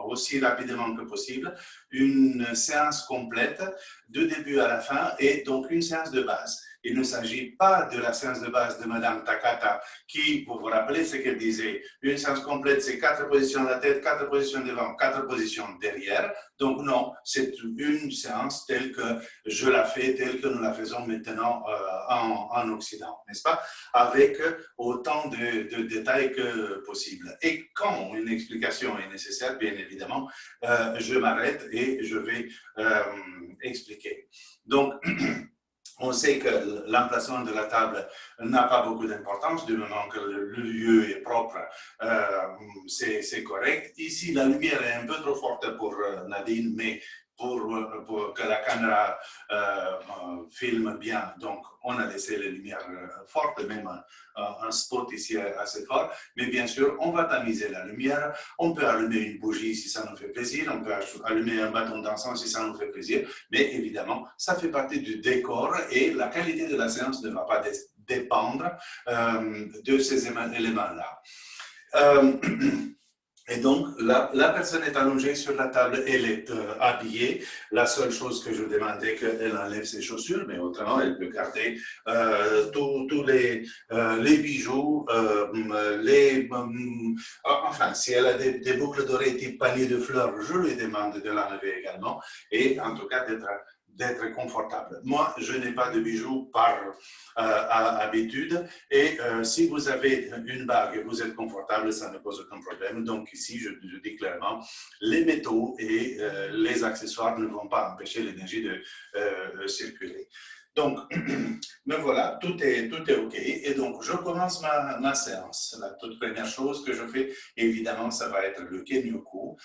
aussi rapidement que possible une séance complète de début à la fin et donc une séance de base. Il ne s'agit pas de la séance de base de Madame Takata qui, pour vous rappeler ce qu'elle disait, une séance complète, c'est 4 positions de la tête, 4 positions devant, 4 positions derrière. Donc non, c'est une séance telle que je la fais, telle que nous la faisons maintenant en Occident, n'est-ce pas? Avec autant de détails que possible. Et quand une explication est nécessaire, bien évidemment, je m'arrête et je vais expliquer. Donc, on sait que l'emplacement de la table n'a pas beaucoup d'importance du moment que le lieu est propre, c'est correct. Ici, la lumière est un peu trop forte pour Nadine, mais pour que la caméra filme bien, donc on a laissé les lumières fortes, même un spot ici assez fort, mais bien sûr, on va tamiser la lumière, on peut allumer une bougie si ça nous fait plaisir, on peut allumer un bâton d'encens si ça nous fait plaisir, mais évidemment, ça fait partie du décor et la qualité de la séance ne va pas dépendre de ces éléments-là. Et donc, la personne est allongée sur la table, elle est habillée. La seule chose que je demandais, qu'elle enlève ses chaussures, mais autrement, elle peut garder tous les bijoux, enfin, si elle a des boucles d'oreilles type panier de fleurs, je lui demande de l'enlever également, et en tout cas d'être confortable. Moi, je n'ai pas de bijoux par habitude et si vous avez une bague et vous êtes confortable, ça ne pose aucun problème. Donc ici, je dis clairement, les métaux et les accessoires ne vont pas empêcher l'énergie de circuler. Donc, me voilà, tout est OK. Et donc, je commence ma séance. La toute première chose que je fais, évidemment, ça va être le Kenyoku.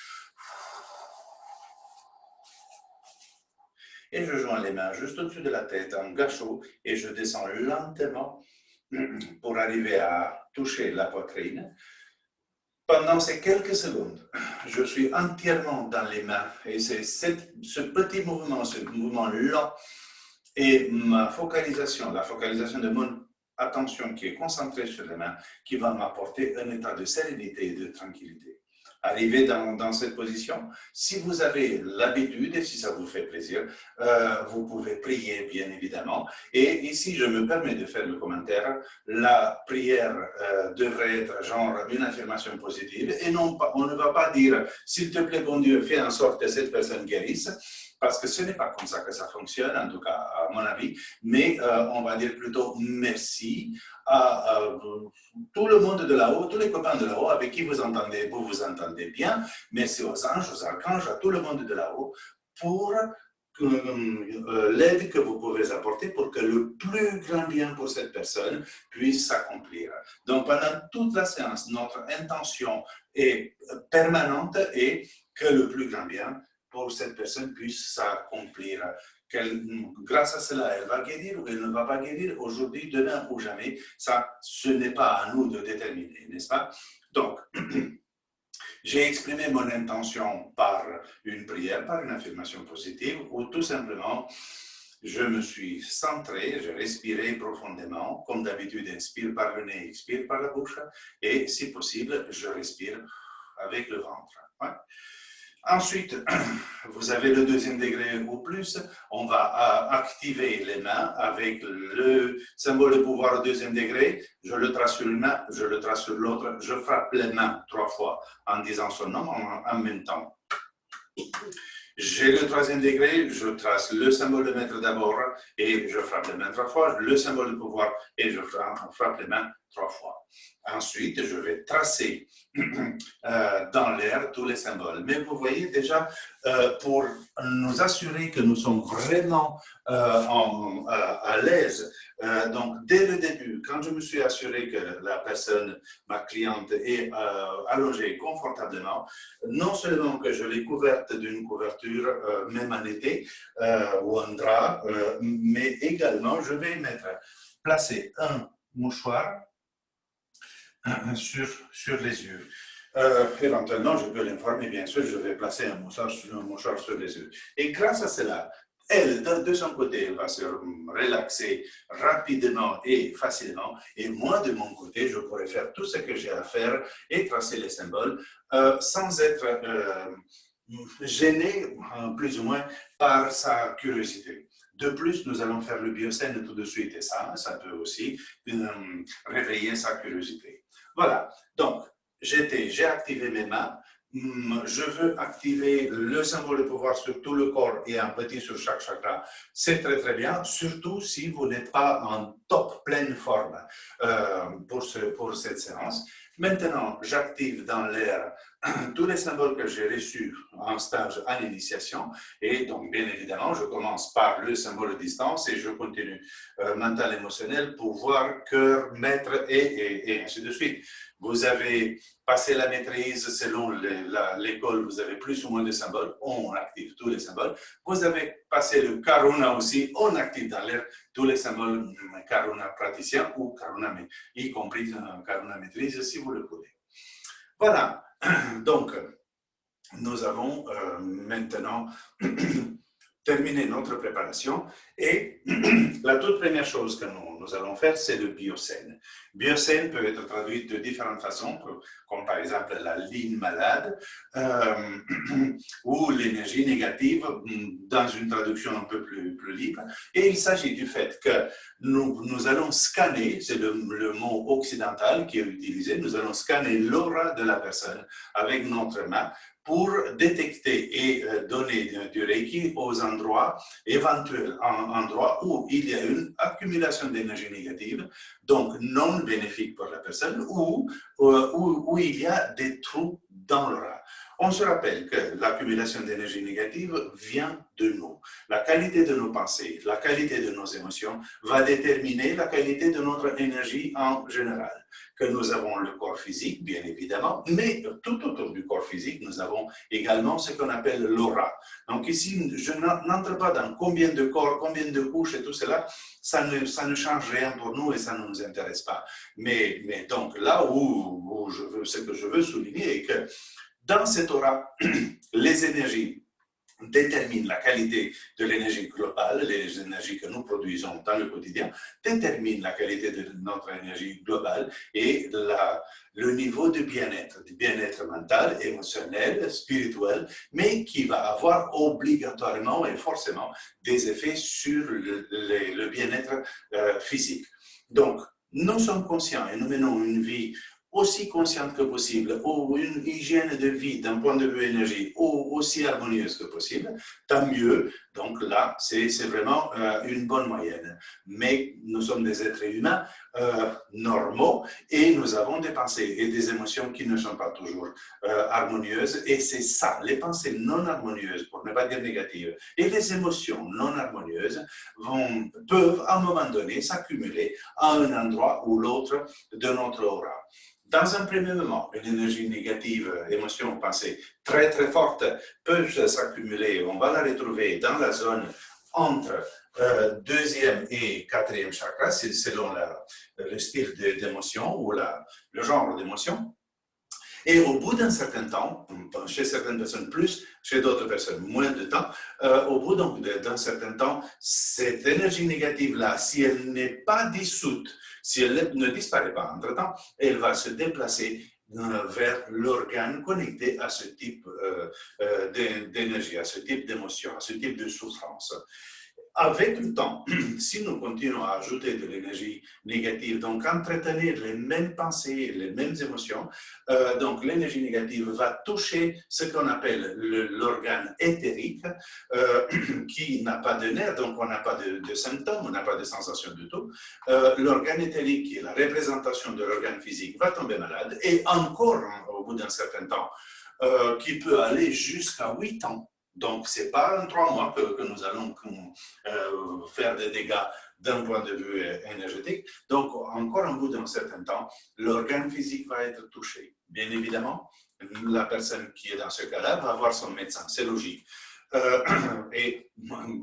Et je joins les mains juste au-dessus de la tête en gâchot et je descends lentement pour arriver à toucher la poitrine. Pendant ces quelques secondes, je suis entièrement dans les mains et c'est ce petit mouvement, ce mouvement lent et ma focalisation, la focalisation de mon attention qui est concentrée sur les mains qui va m'apporter un état de sérénité et de tranquillité. Arrivé dans cette position, si vous avez l'habitude et si ça vous fait plaisir, vous pouvez prier bien évidemment. Et ici, je me permets de faire le commentaire, la prière devrait être genre une affirmation positive et non, on ne va pas dire « s'il te plaît, bon Dieu, fais en sorte que cette personne guérisse », parce que ce n'est pas comme ça que ça fonctionne, en tout cas à mon avis, mais on va dire plutôt merci à tout le monde de là-haut, tous les copains de là-haut avec qui vous vous entendez bien, merci aux anges, aux archanges, à tout le monde de là-haut pour l'aide que vous pouvez apporter pour que le plus grand bien pour cette personne puisse s'accomplir. Donc pendant toute la séance, notre intention est permanente et que le plus grand bien pour cette personne puisse s'accomplir. Grâce à cela, elle va guérir ou elle ne va pas guérir aujourd'hui, demain ou jamais. Ça, ce n'est pas à nous de déterminer, n'est-ce pas? Donc, j'ai exprimé mon intention par une prière, par une affirmation positive, ou tout simplement, je me suis centré, j'ai respiré profondément, comme d'habitude, inspire par le nez, expire par la bouche, et si possible, je respire avec le ventre. Ouais. Ensuite, vous avez le deuxième degré ou plus, on va activer les mains avec le symbole de pouvoir au deuxième degré, je le trace sur une main, je le trace sur l'autre, je frappe les mains 3 fois en disant son nom en même temps. J'ai le troisième degré, je trace le symbole de maître d'abord et je frappe les mains 3 fois, le symbole de pouvoir et je frappe les mains 3 fois. Ensuite, je vais tracer dans l'air tous les symboles. Mais vous voyez déjà, pour nous assurer que nous sommes vraiment à l'aise, donc dès le début, quand je me suis assuré que la personne, ma cliente, est allongée confortablement, non seulement que je l'ai couverte d'une couverture, même en été, ou un drap, mais également, je vais placer un mouchoir sur les yeux. Éventuellement, je peux l'informer, bien sûr, je vais placer un mouchoir sur les yeux. Et grâce à cela, Elle, de son côté, elle va se relaxer rapidement et facilement. Et moi, de mon côté, je pourrais faire tout ce que j'ai à faire et tracer les symboles sans être gêné, plus ou moins, par sa curiosité. De plus, nous allons faire le biocène tout de suite et ça peut aussi réveiller sa curiosité. Voilà, donc j'ai activé mes mains. Je veux activer le symbole de pouvoir sur tout le corps et un petit sur chaque chakra. C'est très très bien, surtout si vous n'êtes pas en top pleine forme pour cette séance. Maintenant, j'active dans l'air tous les symboles que j'ai reçus en stage à l'initiation. Et donc, bien évidemment, je commence par le symbole de distance et je continue mental, émotionnel, pouvoir, cœur, maître et ainsi de suite. Vous avez passé la maîtrise selon l'école, vous avez plus ou moins de symboles, on active tous les symboles. Vous avez passé le Karuna aussi, on active dans l'air tous les symboles Karuna praticien ou Karuna, y compris Karuna maîtrise si vous le voulez. Voilà, donc nous avons maintenant terminé notre préparation et la toute première chose que nous allons faire, c'est le biocène. Biocène peut être traduit de différentes façons, comme par exemple la ligne malade ou l'énergie négative dans une traduction un peu plus libre. Et il s'agit du fait que nous allons scanner, c'est le mot occidental qui est utilisé, nous allons scanner l'aura de la personne avec notre main pour détecter et donner du Reiki aux endroits éventuels, endroits où il y a une accumulation d'énergie négative, donc non bénéfique pour la personne, ou où il y a des trous dans l'aura. On se rappelle que l'accumulation d'énergie négative vient de nous. La qualité de nos pensées, la qualité de nos émotions va déterminer la qualité de notre énergie en général. Que nous avons le corps physique, bien évidemment, mais tout autour du corps physique, nous avons également ce qu'on appelle l'aura. Donc ici, je n'entre pas dans combien de corps, combien de couches et tout cela, ça ne change rien pour nous et ça ne nous intéresse pas. Mais donc là où ce que je veux souligner est que dans cette aura, les énergies déterminent la qualité de l'énergie globale, les énergies que nous produisons dans le quotidien, déterminent la qualité de notre énergie globale et le niveau de bien-être mental, émotionnel, spirituel, mais qui va avoir obligatoirement et forcément des effets sur le bien-être physique. Donc, nous sommes conscients et nous menons une vie aussi consciente que possible, ou une hygiène de vie d'un point de vue énergie aussi harmonieuse que possible, tant mieux. Donc là, c'est vraiment une bonne moyenne. Mais nous sommes des êtres humains normaux et nous avons des pensées et des émotions qui ne sont pas toujours harmonieuses. Et c'est ça, les pensées non harmonieuses, pour ne pas dire négatives, et les émotions non harmonieuses peuvent à un moment donné s'accumuler à un endroit ou l'autre de notre aura. Dans un premier moment, une énergie négative, émotion, pensée très très forte peut s'accumuler. On va la retrouver dans la zone entre deuxième et quatrième chakra, selon le style d'émotion ou le genre d'émotion. Et au bout d'un certain temps, chez certaines personnes plus, chez d'autres personnes moins de temps, au bout d'un certain temps, cette énergie négative-là, si elle n'est pas dissoute, si elle ne disparaît pas entre-temps, elle va se déplacer vers l'organe connecté à ce type d'énergie, à ce type d'émotion, à ce type de souffrance. Avec le temps, si nous continuons à ajouter de l'énergie négative, donc entretenir les mêmes pensées, les mêmes émotions, donc l'énergie négative va toucher ce qu'on appelle l'organe éthérique, qui n'a pas de nerfs, donc on n'a pas de symptômes, on n'a pas de sensations du tout. L'organe éthérique, qui est la représentation de l'organe physique, va tomber malade, et encore, au bout d'un certain temps, qui peut aller jusqu'à 8 ans. Donc, ce n'est pas en 3 mois que nous allons faire des dégâts d'un point de vue énergétique. Donc, encore un bout d'un certain temps, l'organe physique va être touché. Bien évidemment, la personne qui est dans ce cas-là va voir son médecin, c'est logique. Et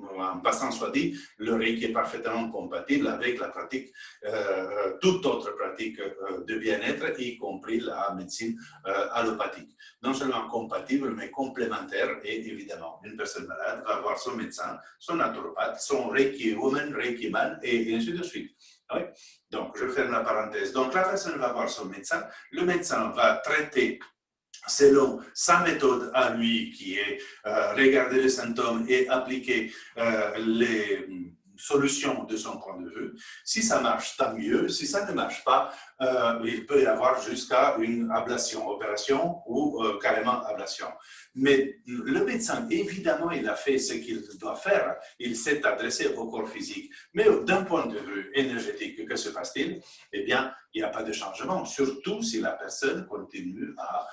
en passant soit dit, le Reiki est parfaitement compatible avec la pratique, toute autre pratique de bien-être, y compris la médecine allopathique. Non seulement compatible, mais complémentaire. Et évidemment, une personne malade va voir son médecin, son naturopathe, son Reiki woman, Reiki man, et ainsi de suite. Oui. Donc, je ferme la parenthèse. Donc, la personne va voir son médecin. Le médecin va traiter selon sa méthode à lui, qui est regarder les symptômes et appliquer les solutions de son point de vue. Si ça marche, tant mieux. Si ça ne marche pas, il peut y avoir jusqu'à une ablation, opération ou carrément ablation. Mais le médecin, évidemment, il a fait ce qu'il doit faire. Il s'est adressé au corps physique. Mais d'un point de vue énergétique, que se passe-t-il? Eh bien, il n'y a pas de changement, surtout si la personne continue à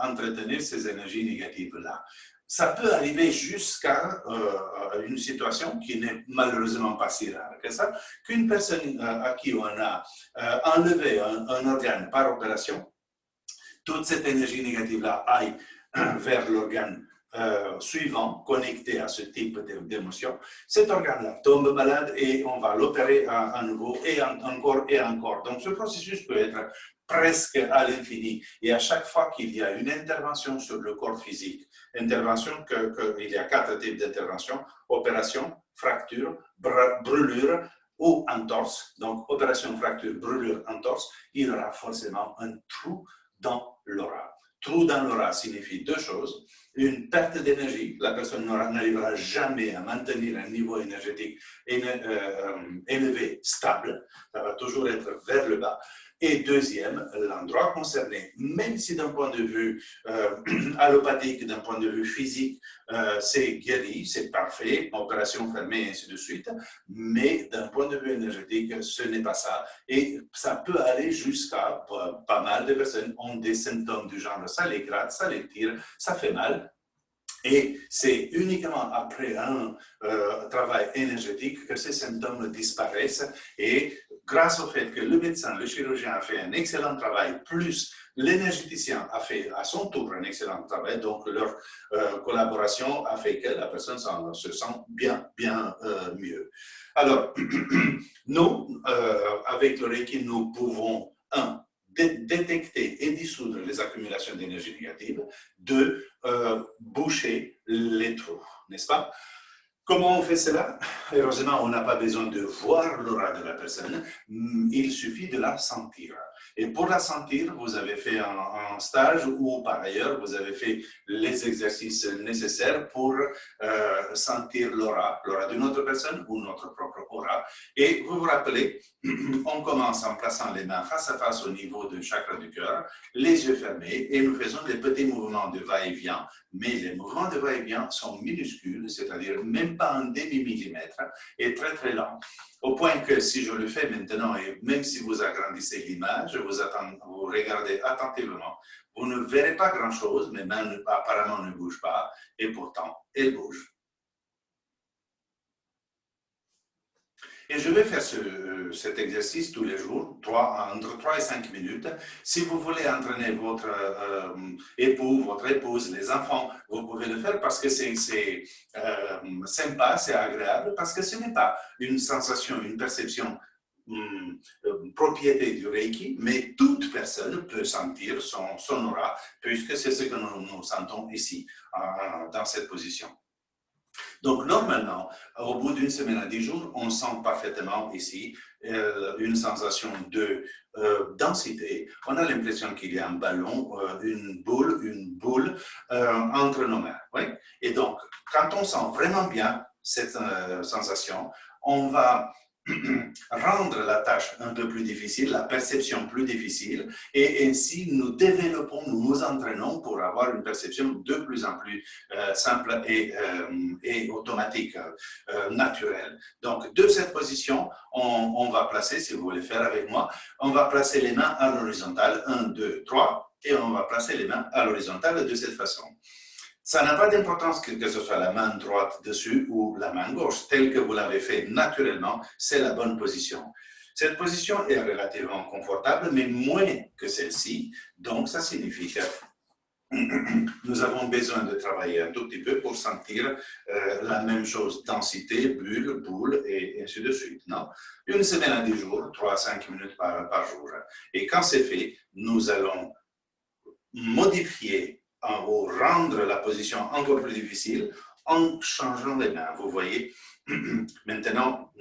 entretenir ces énergies négatives-là. Ça peut arriver jusqu'à une situation qui n'est malheureusement pas si rare que ça, qu'une personne à qui on a enlevé un organe par opération, toute cette énergie négative-là aille vers l'organe suivant, connecté à ce type d'émotion. Cet organe-là tombe malade et on va l'opérer à nouveau et encore et encore. Donc ce processus peut être presque à l'infini. Et à chaque fois qu'il y a une intervention sur le corps physique, intervention il y a 4 types d'interventions: opération, fracture, brûlure ou entorse. Donc opération, fracture, brûlure, entorse, il y aura forcément un trou dans l'aura. Trou dans l'aura signifie 2 choses. Une perte d'énergie, la personne n'arrivera jamais à maintenir un niveau énergétique élevé, stable, ça va toujours être vers le bas. Et deuxième, l'endroit concerné, même si d'un point de vue allopathique, d'un point de vue physique, c'est guéri, c'est parfait, opération fermée, et ainsi de suite, mais d'un point de vue énergétique, ce n'est pas ça. Et ça peut aller jusqu'à, pas mal de personnes ont des symptômes du genre, ça les gratte, ça les tire, ça fait mal. Et c'est uniquement après un travail énergétique que ces symptômes disparaissent. Et grâce au fait que le médecin, le chirurgien a fait un excellent travail, plus l'énergéticien a fait à son tour un excellent travail, donc leur collaboration a fait que la personne se sent bien mieux. Alors, nous, avec le Reiki, nous pouvons, détecter et dissoudre les accumulations d'énergie négative, 2, boucher les trous, n'est-ce pas? Comment on fait cela? Heureusement, on n'a pas besoin de voir l'aura de la personne, il suffit de la sentir. Et pour la sentir, vous avez fait un stage ou par ailleurs, vous avez fait les exercices nécessaires pour sentir l'aura d'une autre personne ou notre propre aura. Et vous vous rappelez, on commence en plaçant les mains face à face au niveau du chakra du cœur, les yeux fermés, et nous faisons des petits mouvements de va-et-vient, mais les mouvements de va-et-vient sont minuscules, c'est-à-dire même pas un demi-millimètre, et très lents. Au point que si je le fais maintenant, et même si vous agrandissez l'image, vous regardez attentivement, vous ne verrez pas grand-chose, mes mains apparemment ne bougent pas, et pourtant, elles bougent. Et je vais faire cet exercice tous les jours, entre 3 et 5 minutes. Si vous voulez entraîner votre époux, votre épouse, les enfants, vous pouvez le faire parce que c'est sympa, c'est agréable, parce que ce n'est pas une sensation, une perception propriété du Reiki, mais toute personne peut sentir son aura, puisque c'est ce que nous sentons ici, dans cette position. Donc, normalement, au bout d'une semaine à 10 jours, on sent parfaitement ici une sensation de densité. On a l'impression qu'il y a un ballon, une boule entre nos mains. Oui? Et donc, quand on sent vraiment bien cette sensation, on va rendre la tâche un peu plus difficile, la perception plus difficile, et ainsi nous développons, nous nous entraînons pour avoir une perception de plus en plus simple et automatique, naturelle. Donc, de cette position, on va placer, si vous voulez faire avec moi, on va placer les mains à l'horizontale, 1, 2, 3, et on va placer les mains à l'horizontale de cette façon. Ça n'a pas d'importance que ce soit la main droite dessus ou la main gauche, telle que vous l'avez fait naturellement, c'est la bonne position. Cette position est relativement confortable, mais moins que celle-ci, donc ça signifie que nous avons besoin de travailler un tout petit peu pour sentir la même chose, densité, bulle, boule, et ainsi de suite. Non? Une semaine à 10 jours, 3 à 5 minutes par jour. Et quand c'est fait, nous allons modifier ou rendre la position encore plus difficile en changeant les mains. Vous voyez, maintenant,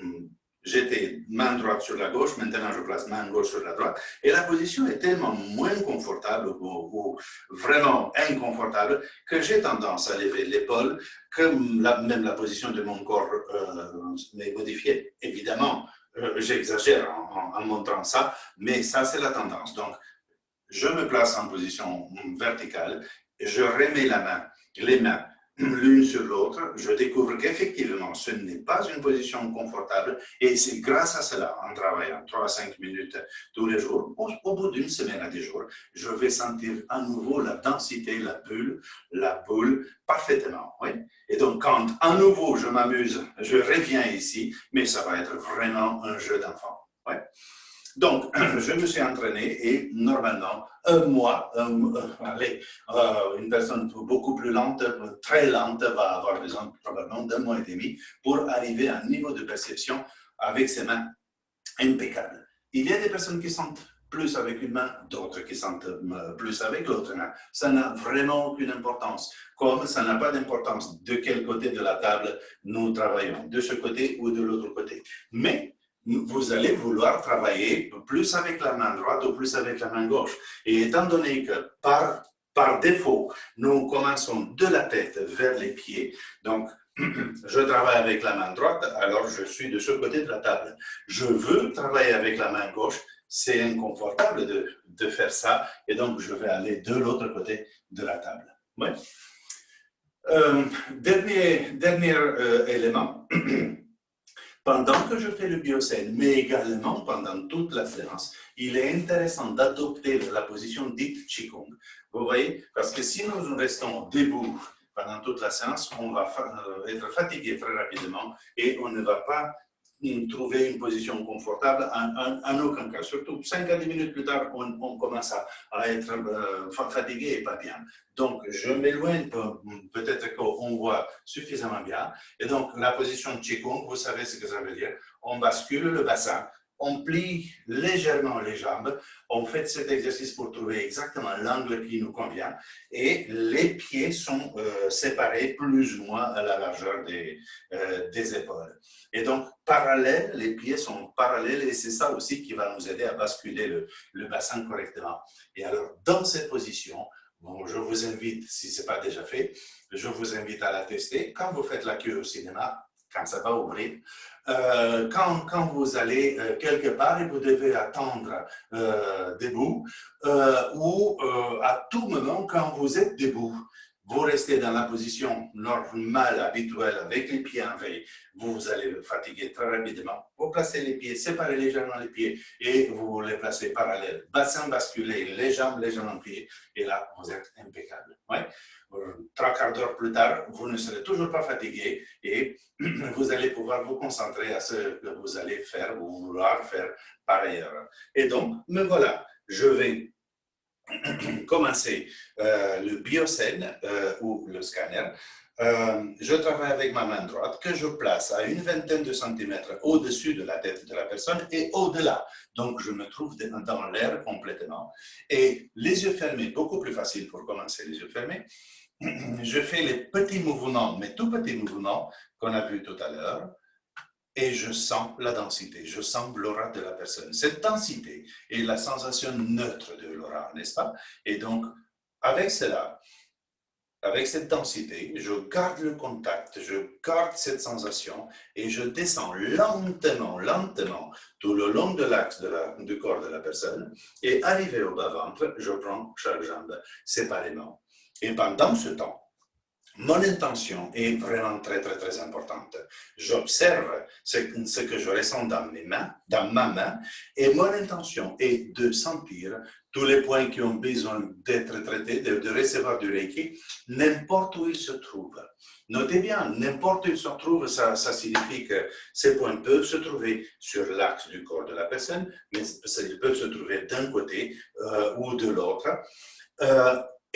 j'étais main droite sur la gauche, maintenant je place main gauche sur la droite, et la position est tellement moins confortable ou vraiment inconfortable que j'ai tendance à lever l'épaule, que même la position de mon corps est modifiée. Évidemment, j'exagère en montrant ça, mais ça c'est la tendance. Donc, je me place en position verticale, je remets les mains l'une sur l'autre, je découvre qu'effectivement, ce n'est pas une position confortable et c'est grâce à cela, en travaillant 3 à 5 minutes tous les jours, au bout d'une semaine à 10 jours, je vais sentir à nouveau la densité, la boule parfaitement. Oui. Et donc, quand à nouveau je m'amuse, je reviens ici, mais ça va être vraiment un jeu d'enfant. Oui. Donc, je me suis entraîné et normalement, un mois, une personne beaucoup plus lente, très lente, va avoir besoin probablement d'un mois et demi pour arriver à un niveau de perception avec ses mains impeccable. Il y a des personnes qui sentent plus avec une main, d'autres qui sentent plus avec l'autre main. Ça n'a vraiment aucune importance, comme ça n'a pas d'importance de quel côté de la table nous travaillons, de ce côté ou de l'autre côté. Mais vous allez vouloir travailler plus avec la main droite ou plus avec la main gauche. Et étant donné que par défaut, nous commençons de la tête vers les pieds, donc je travaille avec la main droite, alors je suis de ce côté de la table. Je veux travailler avec la main gauche, c'est inconfortable de faire ça, et donc je vais aller de l'autre côté de la table. Ouais. Dernier élément. Pendant que je fais le biocène, mais également pendant toute la séance, il est intéressant d'adopter la position dite Qigong. Vous voyez, parce que si nous restons debout pendant toute la séance, on va être fatigué très rapidement et on ne va pas trouver une position confortable en aucun cas. Surtout 5 à 10 minutes plus tard, on commence à être fatigué et pas bien. Donc, je m'éloigne, peut-être qu'on voit suffisamment bien. Et donc, la position Qigong, vous savez ce que ça veut dire. On bascule le bassin, on plie légèrement les jambes, on fait cet exercice pour trouver exactement l'angle qui nous convient et les pieds sont séparés plus ou moins à la largeur des épaules. Et donc, parallèles, les pieds sont parallèles et c'est ça aussi qui va nous aider à basculer le bassin correctement. Et alors, dans cette position, bon, je vous invite, si ce n'est pas déjà fait, je vous invite à la tester. Quand vous faites la queue au cinéma, quand ça va ouvrir, quand vous allez quelque part et vous devez attendre debout, ou à tout moment quand vous êtes debout, vous restez dans la position normale, habituelle, avec les pieds en V, vous allez le fatiguer très rapidement. Vous placez les pieds, séparez légèrement les pieds et vous les placez parallèles. Bassin basculé, les jambes légèrement pliées, et là, vous êtes impeccable. Ouais. 3/4 d'heure plus tard, vous ne serez toujours pas fatigué et vous allez pouvoir vous concentrer à ce que vous allez faire ou vouloir faire par ailleurs. Et donc, me voilà, je vais commencer le biocène ou le scanner. Je travaille avec ma main droite que je place à une vingtaine de centimètres au-dessus de la tête de la personne et au-delà. Donc, je me trouve dans l'air complètement. Et les yeux fermés, beaucoup plus facile pour commencer les yeux fermés. Je fais les petits mouvements, mais tout petits mouvements qu'on a vus tout à l'heure. Et je sens la densité, je sens l'aura de la personne. Cette densité est la sensation neutre de l'aura, n'est-ce pas? Et donc, avec cela, avec cette densité, je garde le contact, je garde cette sensation et je descends lentement, lentement, tout le long de l'axe du corps de la personne. Et arrivé au bas-ventre, je prends chaque jambe séparément. Et pendant ce temps, mon intention est vraiment très, très, très importante. J'observe ce que je ressens dans ma main, et mon intention est de sentir tous les points qui ont besoin d'être traités, de recevoir du Reiki, n'importe où ils se trouvent. Notez bien, n'importe où ils se trouvent, ça signifie que ces points peuvent se trouver sur l'axe du corps de la personne, mais ils peuvent se trouver d'un côté ou de l'autre.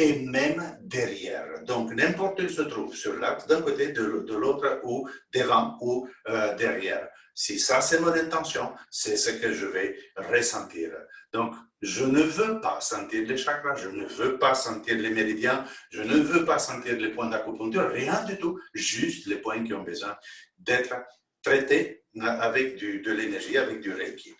et même derrière. Donc, n'importe où se trouve sur l'axe, d'un côté, de l'autre, ou devant ou derrière. Si ça, c'est mon intention, c'est ce que je vais ressentir. Donc, je ne veux pas sentir les chakras, je ne veux pas sentir les méridiens, je ne veux pas sentir les points d'acupuncture, rien du tout, juste les points qui ont besoin d'être traités avec de l'énergie, avec du Reiki.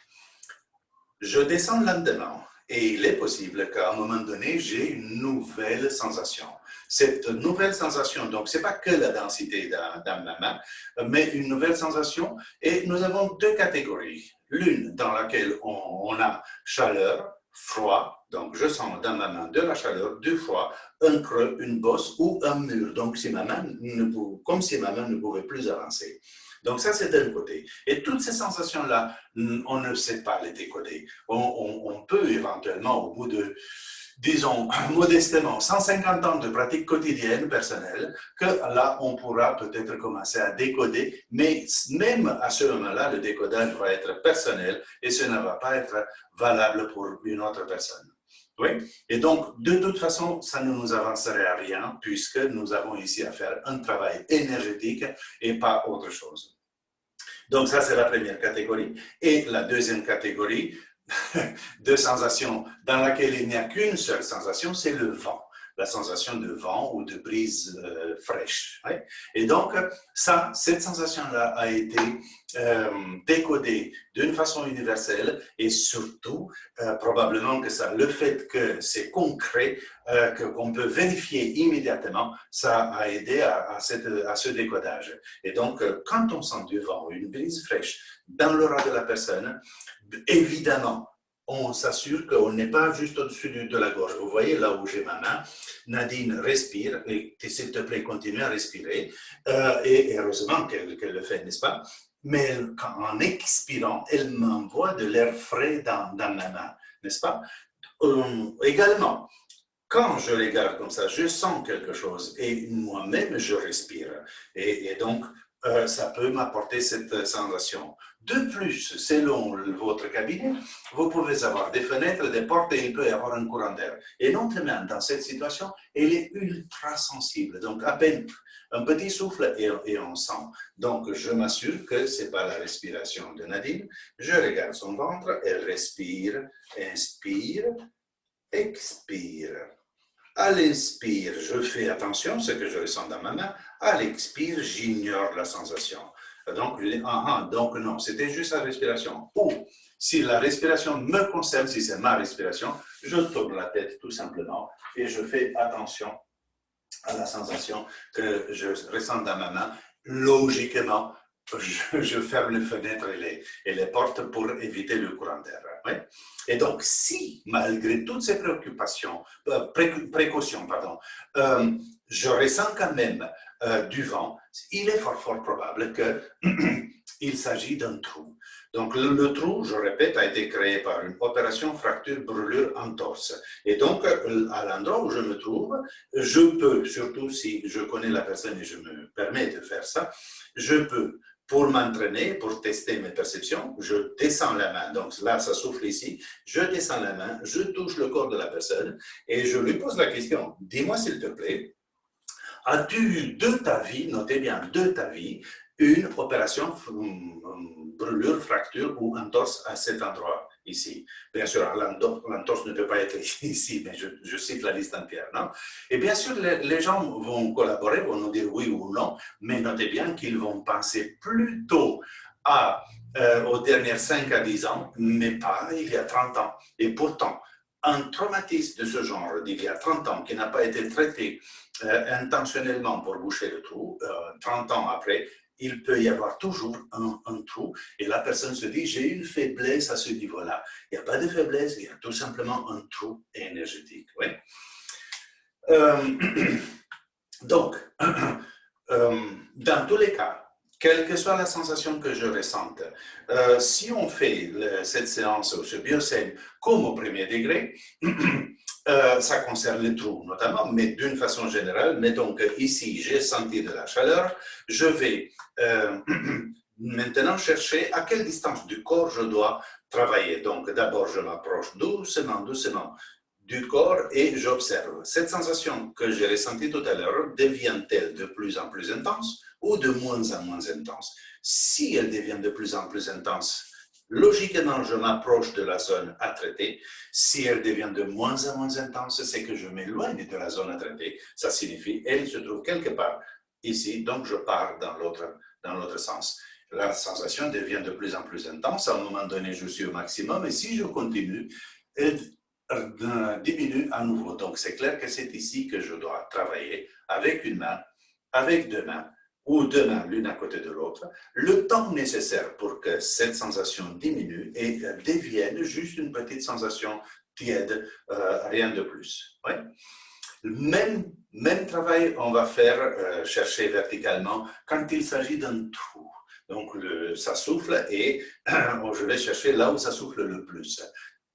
Je descends lentement et il est possible qu'à un moment donné, j'ai une nouvelle sensation. Cette nouvelle sensation, donc, ce n'est pas que la densité dans ma main, mais une nouvelle sensation. Et nous avons deux catégories. L'une dans laquelle on a chaleur, froid, donc je sens dans ma main de la chaleur, du froid, un creux, une bosse ou un mur. Donc, comme si ma main ne pouvait plus avancer. Donc ça, c'est d'un côté. Et toutes ces sensations-là, on ne sait pas les décoder. On peut éventuellement, au bout de, disons, modestement, 150 ans de pratique quotidienne personnelle, que là, on pourra peut-être commencer à décoder, mais même à ce moment-là, le décodage va être personnel et ce ne va pas être valable pour une autre personne. Oui, et donc, de toute façon, ça ne nous avancerait à rien puisque nous avons ici à faire un travail énergétique et pas autre chose. Donc, ça, c'est la première catégorie. Et la deuxième catégorie de sensations dans laquelle il n'y a qu'une seule sensation, c'est le vent. La sensation de vent ou de brise fraîche. Ouais. Et donc, cette sensation-là a été décodée d'une façon universelle et surtout, probablement que ça, le fait que c'est concret, qu'on peut vérifier immédiatement, ça a aidé à ce décodage. Et donc, quand on sent du vent ou une brise fraîche dans l'aura de la personne, évidemment, on s'assure qu'on n'est pas juste au-dessus de la gorge. Vous voyez là où j'ai ma main, Nadine respire, et s'il te plaît, continue à respirer. Et heureusement qu'elle le fait, n'est-ce pas? Mais en expirant, elle m'envoie de l'air frais dans ma main, n'est-ce pas? Également, quand je regarde comme ça, je sens quelque chose et moi-même, je respire. Et donc, ça peut m'apporter cette sensation. De plus, selon votre cabinet, vous pouvez avoir des fenêtres, des portes et il peut y avoir un courant d'air. Et notre main, dans cette situation, elle est ultra sensible. Donc, à peine un petit souffle et on sent. Donc, je m'assure que ce n'est pas la respiration de Nadine. Je regarde son ventre, elle respire, inspire, expire. À l'inspire, je fais attention à ce que je ressens dans ma main. À l'expire, j'ignore la sensation. Donc non, c'était juste la respiration. Ou, si la respiration me concerne, si c'est ma respiration, je tourne la tête tout simplement et je fais attention à la sensation que je ressens dans ma main. Logiquement, je ferme les fenêtres et les portes pour éviter le courant d'air. Oui? Et donc, si, malgré toutes ces précautions, je ressens quand même du vent, il est fort probable qu'il s'agit d'un trou. Donc, le trou, je répète, a été créé par une opération fracture-brûlure entorse. Et donc, à l'endroit où je me trouve, je peux, surtout si je connais la personne et je me permets de faire ça, je peux, pour m'entraîner, pour tester mes perceptions, je descends la main. Donc là, ça souffle ici. Je descends la main, je touche le corps de la personne et je lui pose la question. Dis-moi s'il te plaît, as-tu eu de ta vie, notez bien, de ta vie, une opération brûlure, fracture ou entorse à cet endroit ici? Bien sûr, l'entorse ne peut pas être ici, mais je cite la liste entière, non? Et bien sûr, les gens vont collaborer, vont nous dire oui ou non, mais notez bien qu'ils vont penser plutôt aux dernières 5 à 10 ans, mais pas il y a 30 ans. Et pourtant, un traumatisme de ce genre d'il y a 30 ans qui n'a pas été traité intentionnellement pour boucher le trou, 30 ans après, il peut y avoir toujours un trou et la personne se dit j'ai une faiblesse à ce niveau-là. Il n'y a pas de faiblesse, il y a tout simplement un trou énergétique. Oui. Donc, dans tous les cas, quelle que soit la sensation que je ressente, si on fait cette séance ou ce biosème comme au premier degré, ça concerne les trous notamment, mais d'une façon générale, mettons que ici j'ai senti de la chaleur, je vais maintenant chercher à quelle distance du corps je dois travailler. Donc d'abord je m'approche doucement, du corps et j'observe. Cette sensation que j'ai ressentie tout à l'heure devient-elle de plus en plus intense ou de moins en moins intense? Si elle devient de plus en plus intense, logiquement, je m'approche de la zone à traiter. Si elle devient de moins en moins intense, c'est que je m'éloigne de la zone à traiter. Ça signifie qu'elle se trouve quelque part ici, donc je pars dans l'autre sens. La sensation devient de plus en plus intense. À un moment donné, je suis au maximum et si je continue, elle diminue à nouveau. Donc, c'est clair que c'est ici que je dois travailler avec une main, avec deux mains, ou deux mains l'une à côté de l'autre, le temps nécessaire pour que cette sensation diminue et devienne juste une petite sensation tiède, rien de plus. Ouais. Même travail, on va faire chercher verticalement quand il s'agit d'un trou. Donc, ça souffle et je vais chercher là où ça souffle le plus.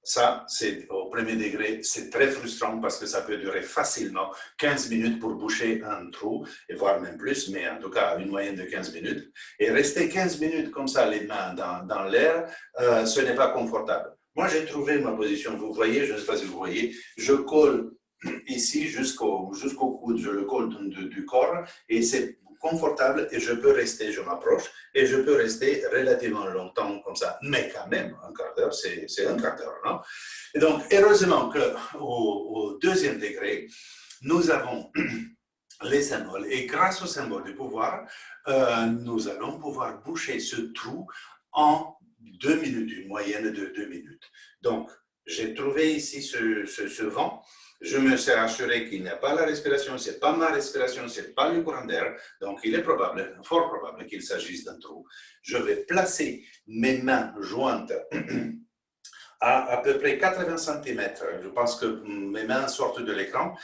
Ça, c'est au premier degré, c'est très frustrant parce que ça peut durer facilement 15 minutes pour boucher un trou, et voire même plus, mais en tout cas une moyenne de 15 minutes. Et rester 15 minutes comme ça, les mains dans l'air, ce n'est pas confortable. Moi, j'ai trouvé ma position. Vous voyez, je ne sais pas si vous voyez, je colle ici jusqu'au coude, je le colle du corps et c'est confortable et je peux rester, je m'approche et je peux rester relativement longtemps comme ça. Mais quand même, un quart d'heure, c'est un quart d'heure, non? Et donc, heureusement qu'au deuxième degré, nous avons les symboles et grâce au symbole du pouvoir, nous allons pouvoir boucher ce trou en 2 minutes, une moyenne de 2 minutes. Donc, j'ai trouvé ici ce vent. Je me suis assuré qu'il n'y a pas la respiration, ce n'est pas ma respiration, ce n'est pas le courant d'air. Donc, il est probable, fort probable qu'il s'agisse d'un trou. Je vais placer mes mains jointes à peu près 80 cm. Je pense que mes mains sortent de l'écran.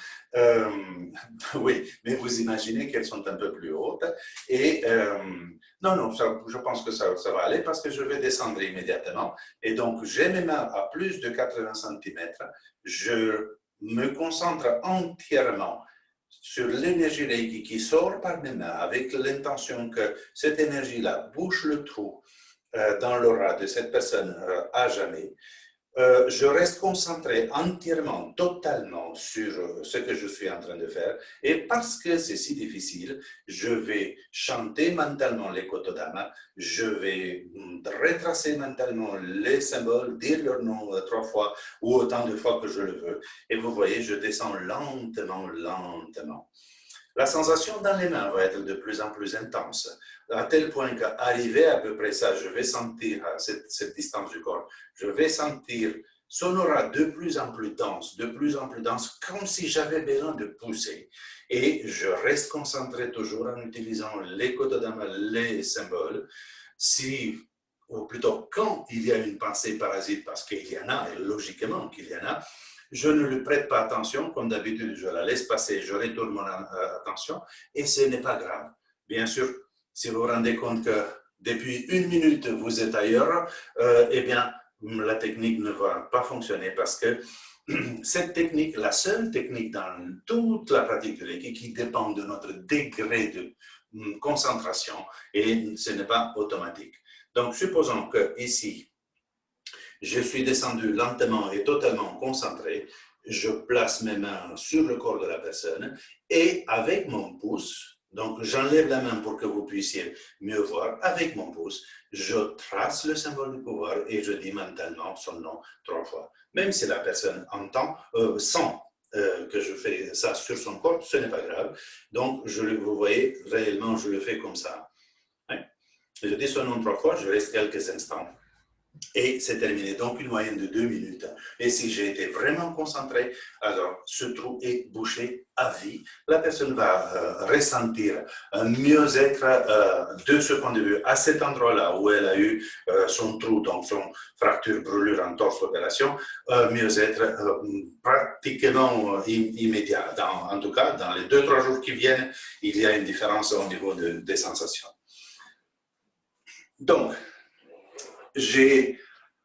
Oui, mais vous imaginez qu'elles sont un peu plus hautes. Et non, je pense que ça va aller parce que je vais descendre immédiatement. Et donc, j'ai mes mains à plus de 80 cm. Je me concentre entièrement sur l'énergie Reiki qui sort par mes mains avec l'intention que cette énergie-là bouche le trou dans l'aura de cette personne à jamais. Je reste concentré entièrement, totalement sur ce que je suis en train de faire. Et parce que c'est si difficile, je vais chanter mentalement les Kotodama, je vais retracer mentalement les symboles, dire leur nom 3 fois ou autant de fois que je le veux. Et vous voyez, je descends lentement, lentement. La sensation dans les mains va être de plus en plus intense, à tel point qu'arrivé à peu près ça, je vais sentir à cette distance du corps, je vais sentir son aura de plus en plus dense, comme si j'avais besoin de pousser. Et je reste concentré toujours en utilisant les Kotodama, les symboles. Ou plutôt quand il y a une pensée parasite, parce qu'il y en a, et logiquement qu'il y en a, je ne lui prête pas attention, comme d'habitude, je la laisse passer, je retourne mon attention, et ce n'est pas grave. Bien sûr, si vous vous rendez compte que depuis 1 minute, vous êtes ailleurs, eh bien, la technique ne va pas fonctionner parce que cette technique, la seule technique dans toute la pratique de Reiki qui dépend de notre degré de concentration, et ce n'est pas automatique. Donc, supposons que ici, je suis descendu lentement et totalement concentré. Je place mes mains sur le corps de la personne et avec mon pouce, donc j'enlève la main pour que vous puissiez mieux voir, avec mon pouce, je trace le symbole du pouvoir et je dis mentalement son nom 3 fois. Même si la personne entend, sent que je fais ça sur son corps, ce n'est pas grave. Donc, vous voyez, réellement, je le fais comme ça. Je dis son nom 3 fois, je reste quelques instants. Et c'est terminé, donc une moyenne de 2 minutes. Et si j'ai été vraiment concentré, alors ce trou est bouché à vie. La personne va ressentir un mieux-être de ce point de vue à cet endroit-là où elle a eu son trou, donc son fracture, brûlure, entorse, opération, mieux-être pratiquement immédiat. En tout cas, dans les 2-3 jours qui viennent, il y a une différence au niveau des sensations. Donc, j'ai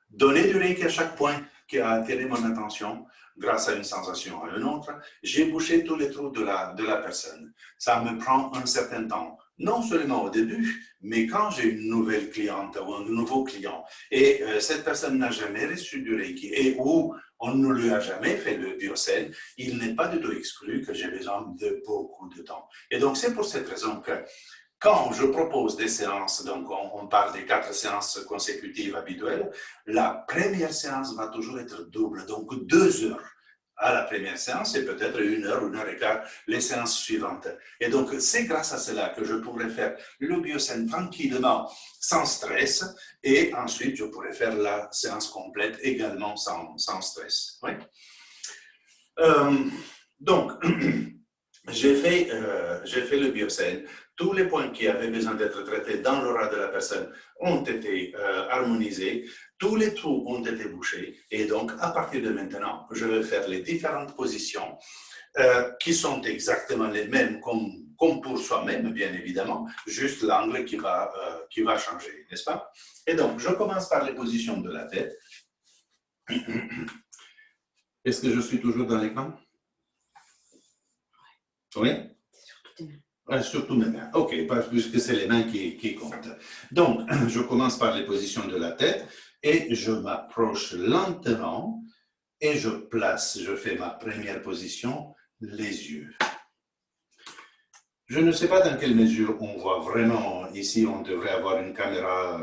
donné du Reiki à chaque point qui a attiré mon attention grâce à une sensation à une autre. J'ai bouché tous les trous de la personne. Ça me prend un certain temps. non seulement au début, mais quand j'ai une nouvelle cliente ou un nouveau client et cette personne n'a jamais reçu du Reiki et où on ne lui a jamais fait le biocène, il n'est pas du tout exclu que j'ai besoin de beaucoup de temps. Et donc, c'est pour cette raison que quand je propose des séances, donc on parle des 4 séances consécutives habituelles, la première séance va toujours être double, donc 2 heures à la première séance et peut-être 1 heure et quart les séances suivantes. Et donc, c'est grâce à cela que je pourrais faire le biocène tranquillement, sans stress, et ensuite, je pourrais faire la séance complète également sans stress. Oui. Donc, j'ai fait le biocène. Tous les points qui avaient besoin d'être traités dans l'aura de la personne ont été harmonisés. Tous les trous ont été bouchés. Et donc, à partir de maintenant, je vais faire les différentes positions qui sont exactement les mêmes comme pour soi-même, bien évidemment, juste l'angle qui va changer, n'est-ce pas? Et donc, je commence par les positions de la tête. Est-ce que je suis toujours dans l'écran? Oui? Surtout mes mains. OK, puisque c'est les mains qui comptent. Donc, je commence par les positions de la tête et je m'approche lentement et je fais ma première position, les yeux. Je ne sais pas dans quelle mesure on voit vraiment, ici on devrait avoir une caméra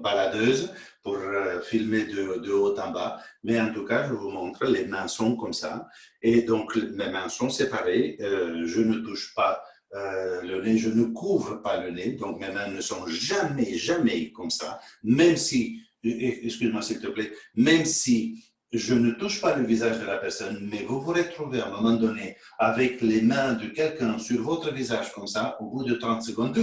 baladeuse pour filmer de haut en bas, mais en tout cas je vous montre, les mains sont comme ça, et donc mes mains sont séparées, je ne touche pas le nez, je ne couvre pas le nez, donc mes mains ne sont jamais comme ça, même si, excuse-moi s'il te plaît, même si je ne touche pas le visage de la personne, mais vous pourrez trouver à un moment donné avec les mains de quelqu'un sur votre visage comme ça, au bout de 30 secondes,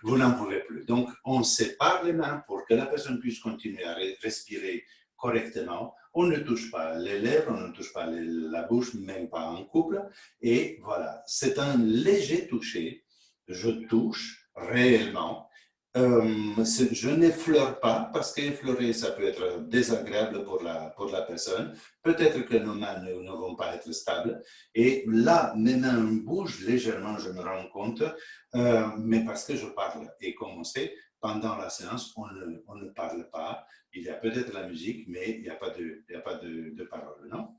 vous n'en pouvez plus. Donc, on sépare les mains pour que la personne puisse continuer à respirer correctement. On ne touche pas les lèvres, on ne touche pas la bouche, même pas en couple. Et voilà, c'est un léger toucher. Je touche réellement. Je n'effleure pas parce qu'effleurer, ça peut être désagréable pour la personne. Peut-être que nos mains ne vont pas être stables. Et là, mes mains bougent légèrement, je me rends compte, mais parce que je parle. Et comme on sait, pendant la séance, on ne parle pas. Il y a peut-être la musique, mais il n'y a pas de parole, non?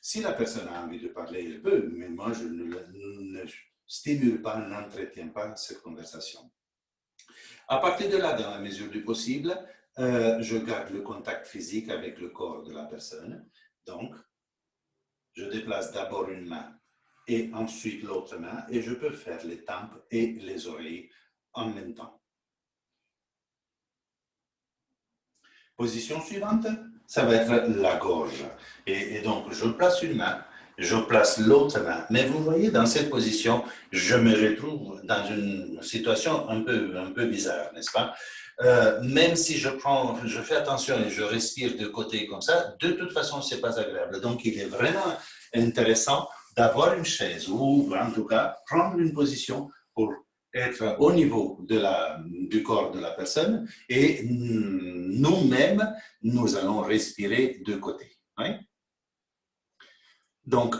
Si la personne a envie de parler, elle peut, mais moi, je ne stimule pas, n'entretiens pas cette conversation. À partir de là, dans la mesure du possible, je garde le contact physique avec le corps de la personne. Donc, je déplace d'abord une main et ensuite l'autre main et je peux faire les tempes et les oreilles en même temps. Position suivante, ça va être la gorge. Et donc, je place une main, je place l'autre main. Mais vous voyez, dans cette position, je me retrouve dans une situation un peu bizarre, n'est-ce pas? Même si je fais attention et je respire de côté comme ça, de toute façon, c'est pas agréable. Donc, il est vraiment intéressant d'avoir une chaise ou, en tout cas, prendre une position pour être au niveau du corps de la personne et nous-mêmes, nous allons respirer de côté. Oui? Donc,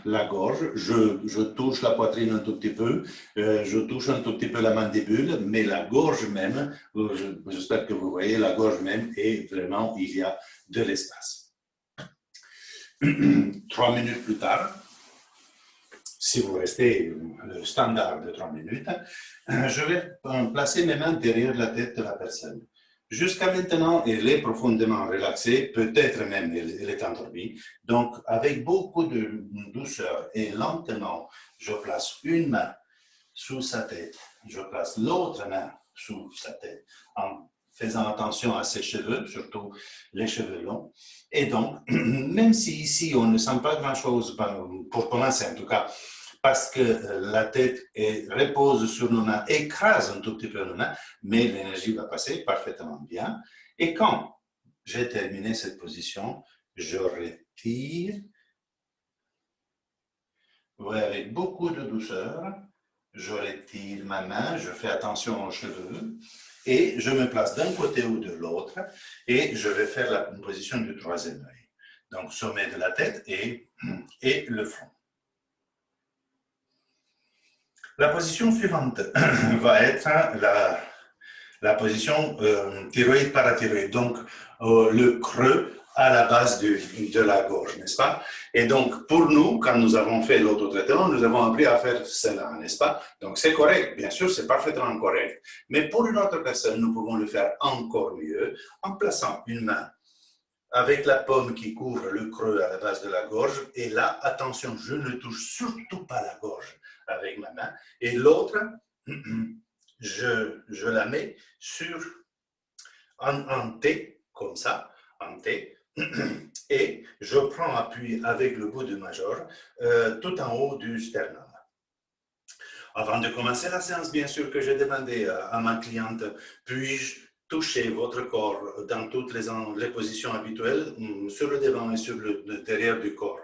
la gorge, je touche la poitrine un tout petit peu, je touche un tout petit peu la mandibule, mais la gorge même, j'espère que vous voyez, la gorge même, et vraiment, il y a de l'espace. 3 minutes plus tard, si vous restez le standard de 3 minutes, je vais placer mes mains derrière la tête de la personne. Jusqu'à maintenant, elle est profondément relaxée, peut-être même elle est endormie. Donc, avec beaucoup de douceur et lentement, je place une main sous sa tête, je place l'autre main sous sa tête, en faisant attention à ses cheveux, surtout les cheveux longs. Et donc, même si ici on ne sent pas grand-chose, pour commencer en tout cas, parce que la tête repose sur nos mains, écrase un tout petit peu nos mains, mais l'énergie va passer parfaitement bien. Et quand j'ai terminé cette position, je retire, oui, avec beaucoup de douceur, je retire ma main, je fais attention aux cheveux et je me place d'un côté ou de l'autre et je vais faire la position du troisième œil. Donc, sommet de la tête et le front. La position suivante va être la position thyroïde-parathyroïde, donc le creux à la base de la gorge, n'est-ce pas? Et donc, pour nous, quand nous avons fait l'autotraitement, nous avons appris à faire cela, n'est-ce pas? Donc, c'est correct, bien sûr, c'est parfaitement correct. Mais pour une autre personne, nous pouvons le faire encore mieux en plaçant une main avec la paume qui couvre le creux à la base de la gorge. Et là, attention, je ne touche surtout pas la gorge avec ma main. Et l'autre, je la mets sur en T, comme ça, en T, et je prends appui avec le bout du major tout en haut du sternum. Avant de commencer la séance, bien sûr que j'ai demandé à ma cliente, puis-je toucher votre corps dans toutes les positions habituelles, sur le devant et sur le derrière du corps.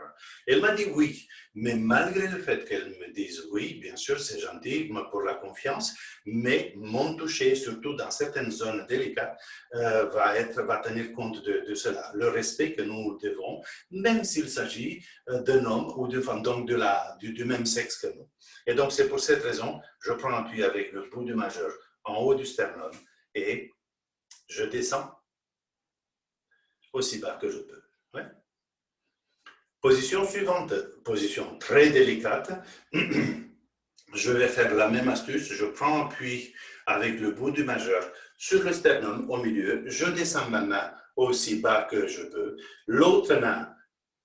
Elle m'a dit oui, mais malgré le fait qu'elle me dise oui, bien sûr, c'est gentil pour la confiance, mais mon toucher, surtout dans certaines zones délicates, va tenir compte de cela. Le respect que nous devons, même s'il s'agit d'un homme ou d'une femme, donc du même sexe que nous. Et donc, c'est pour cette raison, je prends appui avec le bout du majeur en haut du sternum et je descends aussi bas que je peux. Ouais. Position suivante, position très délicate. Je vais faire la même astuce. Je prends appui avec le bout du majeur sur le sternum au milieu. Je descends ma main aussi bas que je peux. L'autre main,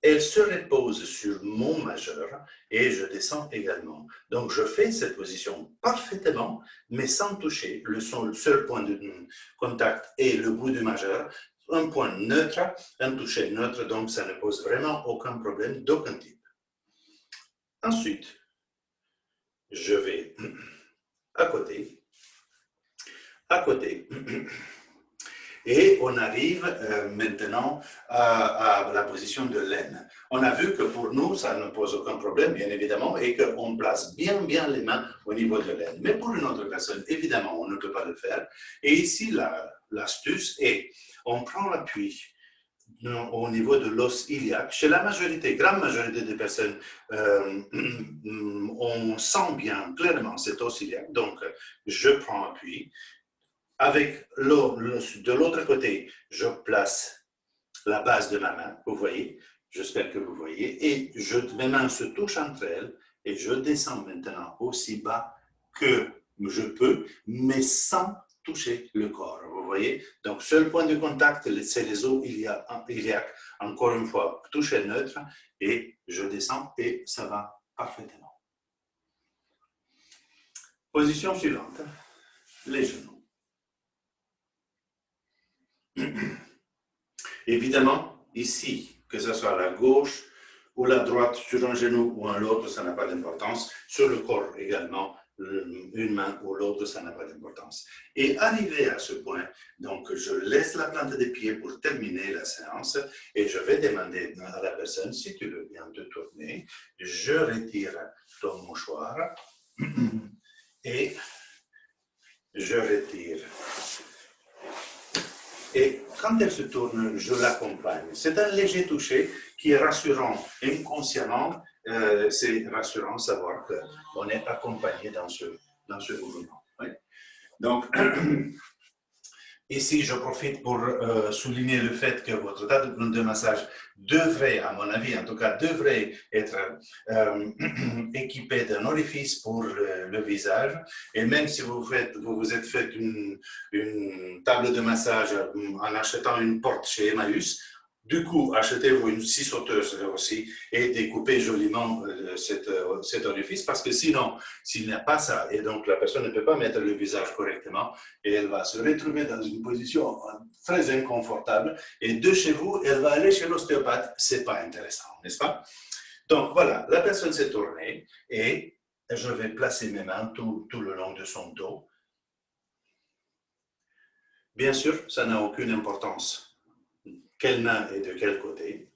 elle se repose sur mon majeur et je descends également. Donc, je fais cette position parfaitement, mais sans toucher. Le seul point de contact est le bout du majeur. Un point neutre, un toucher neutre, donc ça ne pose vraiment aucun problème d'aucun type. Ensuite, je vais à côté, et on arrive maintenant à la position de l'aine. On a vu que pour nous, ça ne pose aucun problème, bien évidemment, et qu'on place bien les mains au niveau de l'aine. Mais pour une autre personne, évidemment, on ne peut pas le faire. Et ici, l'astuce est, on prend l'appui au niveau de l'os iliaque. Chez la grande majorité des personnes, on sent bien clairement cet os iliaque. Donc, je prends appui. Avec de l'autre côté, je place la base de ma main, vous voyez, j'espère que vous voyez, et mes mains se touchent entre elles et je descends maintenant aussi bas que je peux, mais sans toucher le corps, vous voyez. Donc, seul point de contact, c'est les os iliaques, encore une fois, toucher neutre, et je descends et ça va parfaitement. Position suivante, les genoux. Évidemment, ici, que ce soit la gauche ou la droite, sur un genou ou un l'autre, ça n'a pas d'importance. Sur le corps également, une main ou l'autre, ça n'a pas d'importance. Et arrivé à ce point, donc je laisse la plante des pieds pour terminer la séance et je vais demander à la personne, si tu veux bien te tourner, je retire ton mouchoir et je retire. Et quand elle se tourne, je l'accompagne. C'est un léger toucher qui est rassurant. Inconsciemment, c'est rassurant de savoir qu'on est accompagné dans ce mouvement. Oui. Donc, ici, je profite pour souligner le fait que votre table de massage devrait, à mon avis, en tout cas, devrait être équipé d'un orifice pour le visage. Et même si vous vous êtes fait une table de massage en achetant une porte chez Emmaüs, du coup, achetez-vous une scie sauteuse aussi et découpez joliment cet orifice parce que sinon, s'il n'y a pas ça, et donc la personne ne peut pas mettre le visage correctement et elle va se retrouver dans une position très inconfortable et de chez vous, elle va aller chez l'ostéopathe. C'est pas intéressant, n'est-ce pas? Donc voilà, la personne s'est tournée et je vais placer mes mains tout le long de son dos. Bien sûr, ça n'a aucune importance. Quelle main est de quel côté.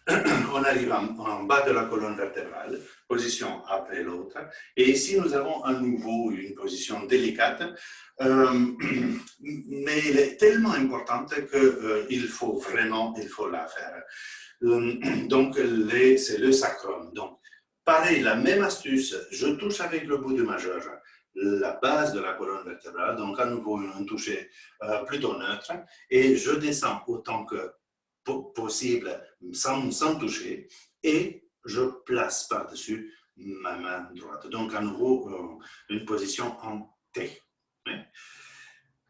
On arrive en bas de la colonne vertébrale, position après l'autre. Et ici, nous avons à nouveau une position délicate, mais elle est tellement importante qu'il faut la faire. Donc, c'est le sacrum. Donc, Pareil, la même astuce, je touche avec le bout du majeur la base de la colonne vertébrale, donc à nouveau un toucher plutôt neutre, et je descends autant que possible sans toucher, et je place par-dessus ma main droite. Donc à nouveau, une position en T.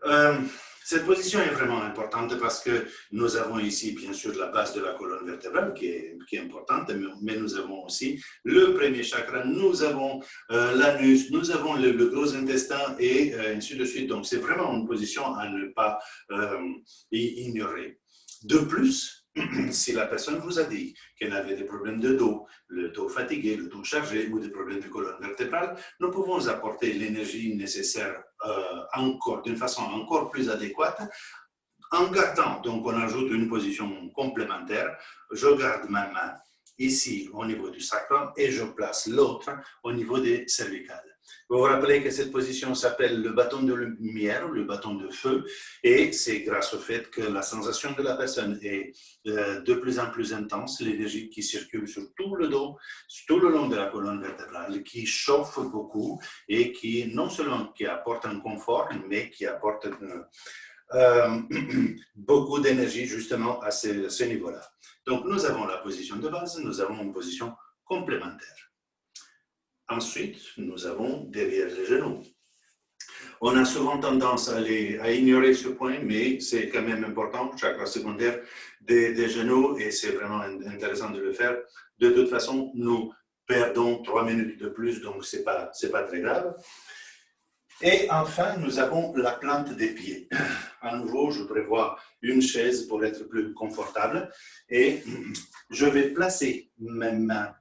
Euh, cette position est vraiment importante parce que nous avons ici, bien sûr, la base de la colonne vertébrale qui est importante, mais nous avons aussi le premier chakra, nous avons l'anus, nous avons le gros intestin et ainsi de suite. Donc, c'est vraiment une position à ne pas ignorer. De plus, si la personne vous a dit qu'elle avait des problèmes de dos, le dos fatigué, le dos chargé ou des problèmes de colonne vertébrale, nous pouvons apporter l'énergie nécessaire encore d'une façon encore plus adéquate en gardant, donc on ajoute une position complémentaire, je garde ma main ici au niveau du sacrum et je place l'autre au niveau des cervicales. Vous vous rappelez que cette position s'appelle le bâton de lumière, le bâton de feu, et c'est grâce au fait que la sensation de la personne est de plus en plus intense, l'énergie qui circule sur tout le dos, tout le long de la colonne vertébrale, qui chauffe beaucoup et qui non seulement qui apporte un confort, mais qui apporte beaucoup d'énergie justement à ce niveau-là. Donc nous avons la position de base, nous avons une position complémentaire. Ensuite, nous avons derrière les genoux. On a souvent tendance à ignorer ce point, mais c'est quand même important, chakra secondaire des genoux, et c'est vraiment intéressant de le faire. De toute façon, nous perdons 3 minutes de plus, donc ce n'est pas très grave. Et enfin, nous avons la plante des pieds. À nouveau, je prévois une chaise pour être plus confortable, et je vais placer mes mains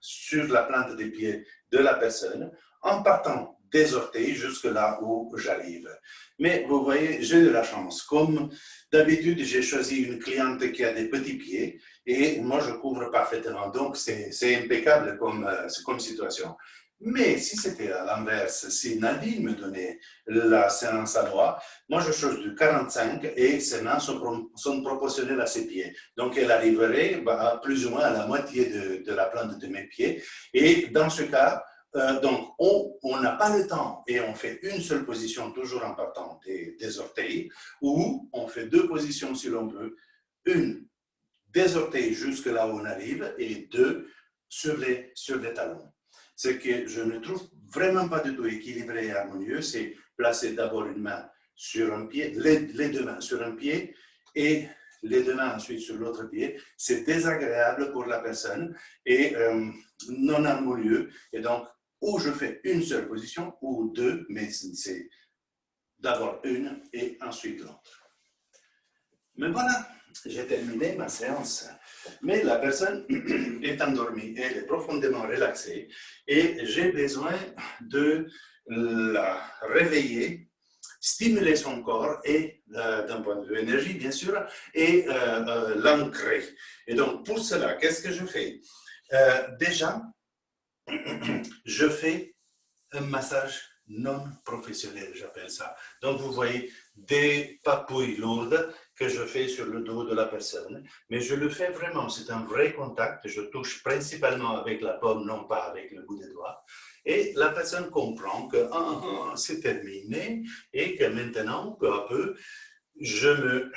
sur la plante des pieds de la personne en partant des orteils jusque là où j'arrive. Mais vous voyez, j'ai de la chance. Comme d'habitude, j'ai choisi une cliente qui a des petits pieds et moi, je couvre parfaitement. Donc, c'est impeccable comme situation. Mais si c'était à l'inverse, si Nadine me donnait la séance à moi je chose du 45 et ses mains sont proportionnelles à ses pieds. Donc elle arriverait plus ou moins à la moitié de la plante de mes pieds. Et dans ce cas, donc on n'a pas le temps et on fait une seule position toujours en partant des orteils, ou on fait 2 positions si l'on veut, une des orteils jusque là où on arrive et 2 sur les talons. Ce que je ne trouve vraiment pas du tout équilibré et harmonieux, c'est placer d'abord une main sur un pied, les 2 mains sur un pied et les 2 mains ensuite sur l'autre pied. C'est désagréable pour la personne et non harmonieux. Et donc, ou je fais une seule position ou 2, mais c'est d'abord une et ensuite l'autre. Mais voilà, j'ai terminé ma séance. Mais la personne est endormie, elle est profondément relaxée et j'ai besoin de la réveiller, stimuler son corps et, d'un point de vue énergie bien sûr, et l'ancrer. Et donc pour cela, qu'est-ce que je fais? Déjà, je fais un massage non professionnel, j'appelle ça. Donc vous voyez des papouilles lourdes que je fais sur le dos de la personne, mais je le fais vraiment, c'est un vrai contact, je touche principalement avec la paume, non pas avec le bout des doigts, et la personne comprend que c'est terminé et que maintenant, peu à peu, je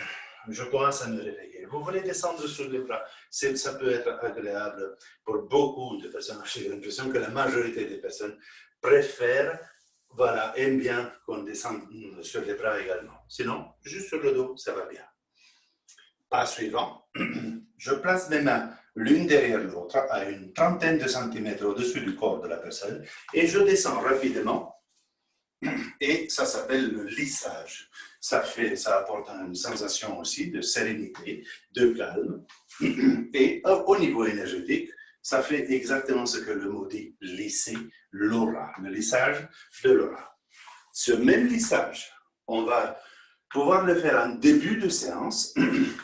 commence à me réveiller. Vous voulez descendre sur les bras, ça peut être agréable pour beaucoup de personnes. J'ai l'impression que la majorité des personnes préfèrent, aiment bien qu'on descende sur les bras également. Sinon, juste sur le dos, ça va bien. Pas suivant, je place mes mains l'une derrière l'autre à une trentaine de centimètres au-dessus du corps de la personne et je descends rapidement et ça s'appelle le lissage. Ça apporte une sensation aussi de sérénité, de calme et au niveau énergétique, ça fait exactement ce que le mot dit, lisser l'aura, le lissage de l'aura. Ce même lissage, on va pouvoir le faire en début de séance,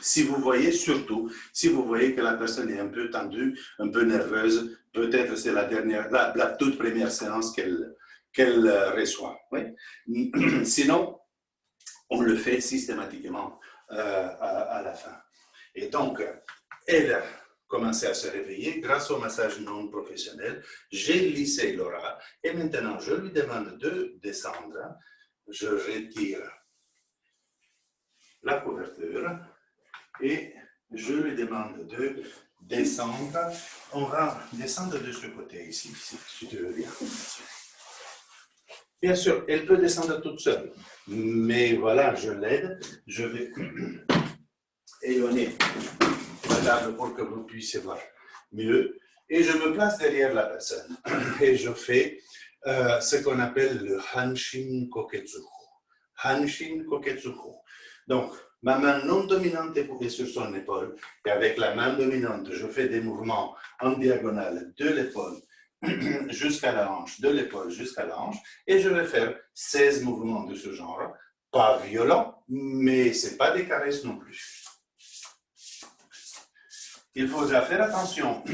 si vous voyez que la personne est un peu tendue, un peu nerveuse, peut-être c'est la toute première séance qu'elle reçoit. Oui. Sinon, on le fait systématiquement à la fin. Et donc, elle commencé à se réveiller grâce au massage non professionnel. J'ai lissé Laura et maintenant je lui demande de descendre. Je retire la couverture et je lui demande de descendre. On va descendre de ce côté ici, si tu veux bien. Bien sûr, elle peut descendre toute seule, mais voilà, je l'aide. Je vais éloigner la table pour que vous puissiez voir mieux. Et je me place derrière la personne et je fais ce qu'on appelle le Hanshin Koketsuko. Hanshin Koketsuko. Donc, ma main non dominante est posée sur son épaule et avec la main dominante, je fais des mouvements en diagonale de l'épaule jusqu'à la hanche, de l'épaule jusqu'à la hanche, et je vais faire 16 mouvements de ce genre, pas violents, mais ce n'est pas des caresses non plus. Il faudra faire attention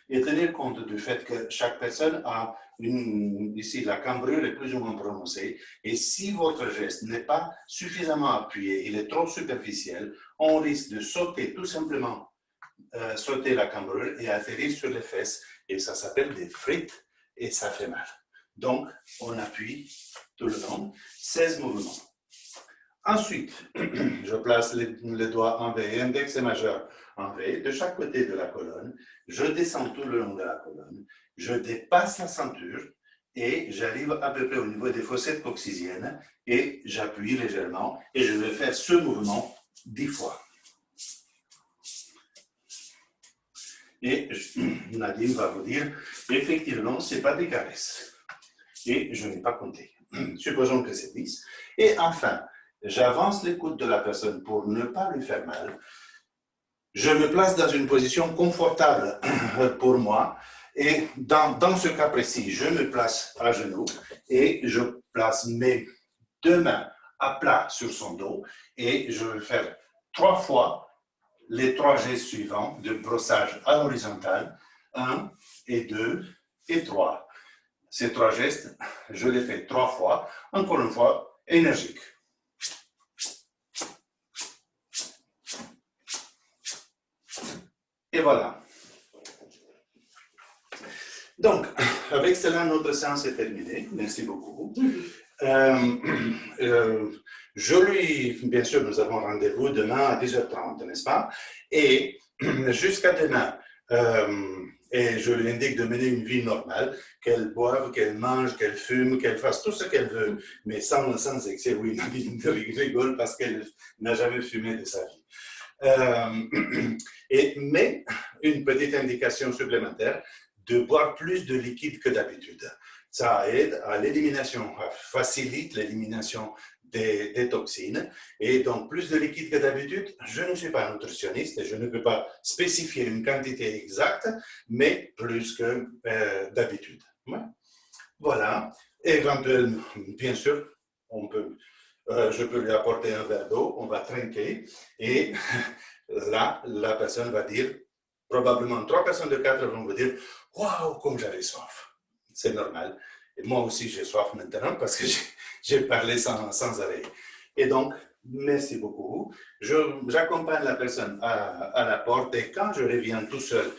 et tenir compte du fait que chaque personne a ici la cambrure est plus ou moins prononcée, et si votre geste n'est pas suffisamment appuyé, il est trop superficiel, on risque de sauter tout simplement, sauter la cambrure et atterrir sur les fesses, et ça s'appelle des frites, et ça fait mal. Donc, on appuie tout le long, 16 mouvements. Ensuite, je place les doigts en V, index et majeur en V, de chaque côté de la colonne. Je descends tout le long de la colonne. Je dépasse la ceinture et j'arrive à peu près au niveau des fossettes coccygiennes et j'appuie légèrement et je vais faire ce mouvement 10 fois. Et Nadine va vous dire, effectivement, ce n'est pas des caresses. Et je n'ai pas compté. Supposons que c'est 10. Et enfin, j'avance les coudes de la personne pour ne pas lui faire mal. Je me place dans une position confortable pour moi. Et dans ce cas précis, je me place à genoux et je place mes deux mains à plat sur son dos. Et je vais faire 3 fois les 3 gestes suivants de brossage à l'horizontale. 1 et 2 et 3. Ces 3 gestes, je les fais 3 fois, encore une fois, énergique. Et voilà. Donc, avec cela, notre séance est terminée. Merci beaucoup. Je lui, bien sûr, nous avons rendez-vous demain à 10h30, n'est-ce pas? Et jusqu'à demain, et je lui indique de mener une vie normale, qu'elle boive, qu'elle mange, qu'elle fume, qu'elle fasse tout ce qu'elle veut, mais sans excès. Oui, Nadine rigole parce qu'elle n'a jamais fumé de sa vie. Mais une petite indication supplémentaire, de boire plus de liquide que d'habitude. Ça aide à l'élimination, facilite l'élimination des toxines. Et donc, plus de liquide que d'habitude, je ne suis pas nutritionniste et je ne peux pas spécifier une quantité exacte, mais plus que d'habitude. Ouais. Voilà. Éventuellement, bien sûr, je peux lui apporter un verre d'eau, on va trinquer et là, la personne va dire, probablement 3 personnes de 4 vont vous dire « Waouh, comme j'avais soif !» C'est normal. Et moi aussi, j'ai soif maintenant parce que j'ai parlé sans arrêt. Et donc, merci beaucoup. J'accompagne la personne à la porte et quand je reviens tout seul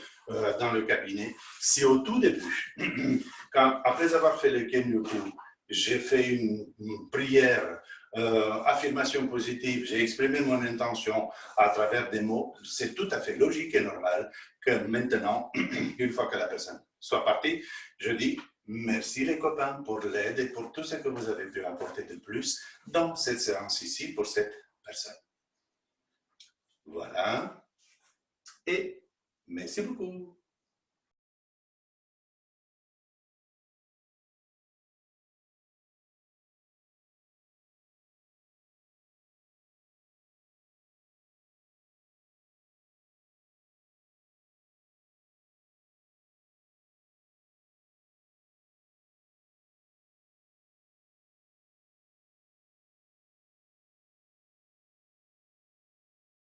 dans le cabinet, si au tout début, après avoir fait le Kenyoku, j'ai fait une prière, affirmation positive, j'ai exprimé mon intention à travers des mots, c'est tout à fait logique et normal que maintenant, une fois que la personne soit partie, je dis merci les copains pour l'aide et pour tout ce que vous avez pu apporter de plus dans cette séance ici pour cette personne. Voilà. Et merci beaucoup.